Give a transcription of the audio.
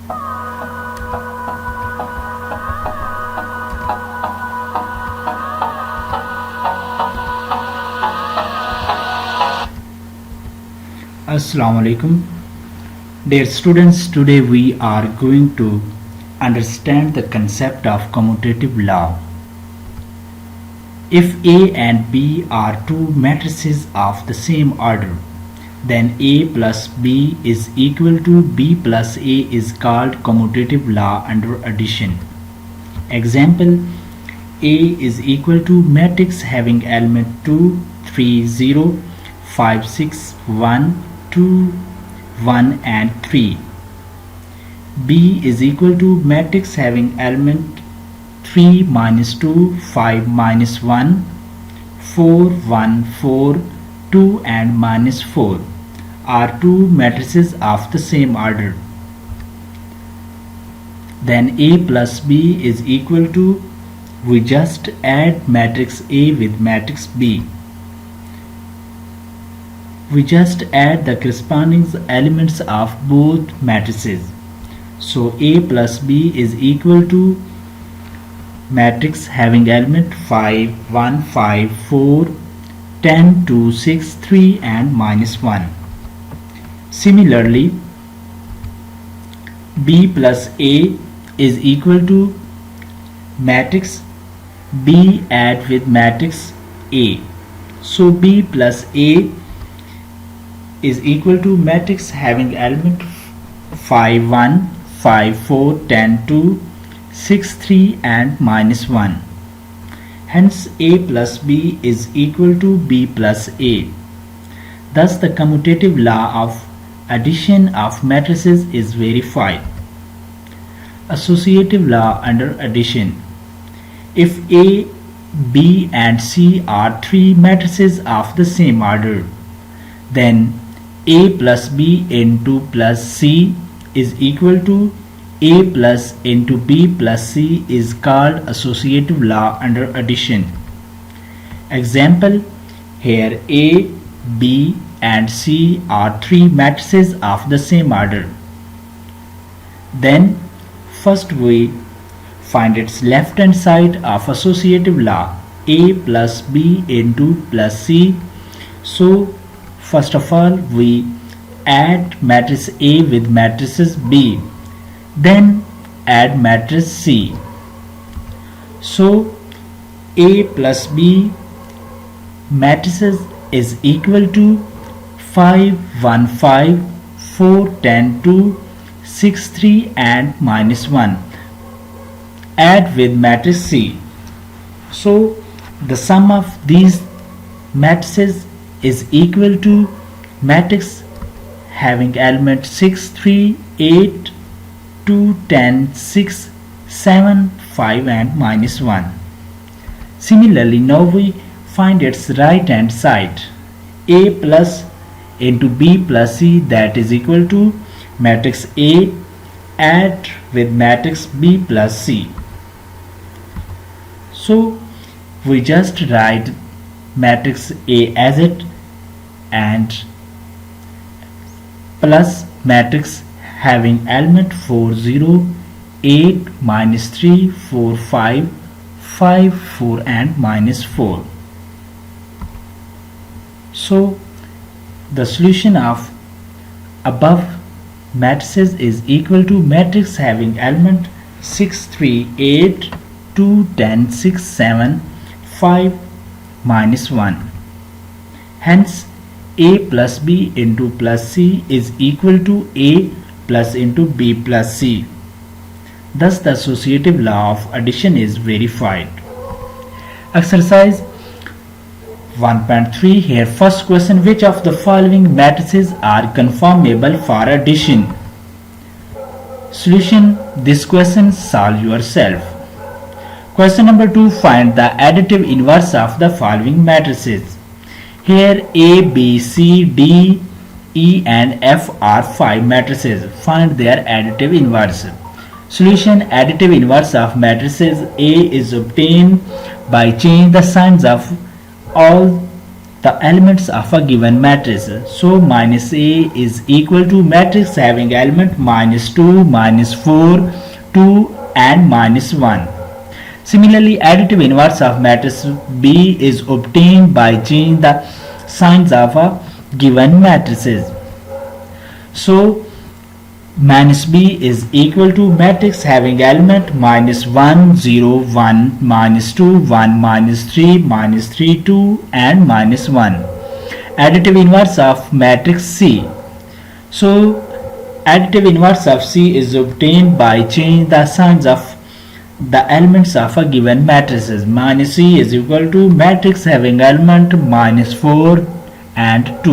Assalamu alaikum. Dear students, today we are going to understand the concept of commutative law. If A and B are two matrices of the same order, then A plus B is equal to B plus A is called commutative law under addition. Example: A is equal to matrix having element 2, 3, 0, 5, 6, 1, 2, 1 and 3. B is equal to matrix having element 3 minus 2, 5 minus 1, 4, 1, 4, 2 and minus 4 are two matrices of the same order. Then A plus B is equal to, we just add matrix A with matrix B. We just add the corresponding elements of both matrices. So A plus B is equal to matrix having element 5, 1, 5, 4, 10, 2, 6, 3 and minus 1. Similarly, B plus A is equal to matrix B add with matrix A. So B plus A is equal to matrix having element 5, 1, 5, 4, 10, 2, 6, 3 and minus 1. Hence A plus B is equal to B plus A. Thus the commutative law of addition of matrices is verified. Associative law under addition. If A, B and C are three matrices of the same order, then A plus B into plus C is equal to A plus into B plus C is called associative law under addition. Example: here A, B and C are three matrices of the same order. Then first we find its left hand side of associative law, A plus B into plus C. So first of all we add matrix A with matrices B, then add matrix C. So A plus B matrices is equal to 5, 1, 5, 4, 10, 2, 6, 3 and minus 1. Add with matrix C. So the sum of these matrices is equal to matrix having element 6, 3, 8, 2, 10, 6, 7, 5 and minus 1. Similarly, now we find its right hand side, A plus into B plus C, that is equal to matrix A add with matrix B plus C. So we just write matrix A as it and plus matrix having element 4, 0, 8, minus 3, 4, 5, 5, 4 and minus 4. So the solution of above matrices is equal to matrix having element 6, 3, 8, 2, 10, 6, 7, 5, minus 1. Hence A plus B into plus C is equal to A plus into B plus C. Thus the associative law of addition is verified. Exercise 1.3. Here first question: which of the following matrices are conformable for addition? Solution: this question solve yourself. Question number 2. Find the additive inverse of the following matrices. Here A, B, C, D, E and F are 5 matrices. Find their additive inverse. Solution: additive inverse of matrices A is obtained by changing the signs of all the elements of a given matrix. So minus A is equal to matrix having element minus 2, minus 4, 2 and minus 1. Similarly, additive inverse of matrix B is obtained by changing the signs of a given matrices. So minus B is equal to matrix having element minus 1, 0, 1, minus 2, 1, minus 3, minus 3, 2 and minus 1. Additive inverse of matrix C. So additive inverse of C is obtained by changing the signs of the elements of a given matrices. Minus C is equal to matrix having element minus 4 and 2.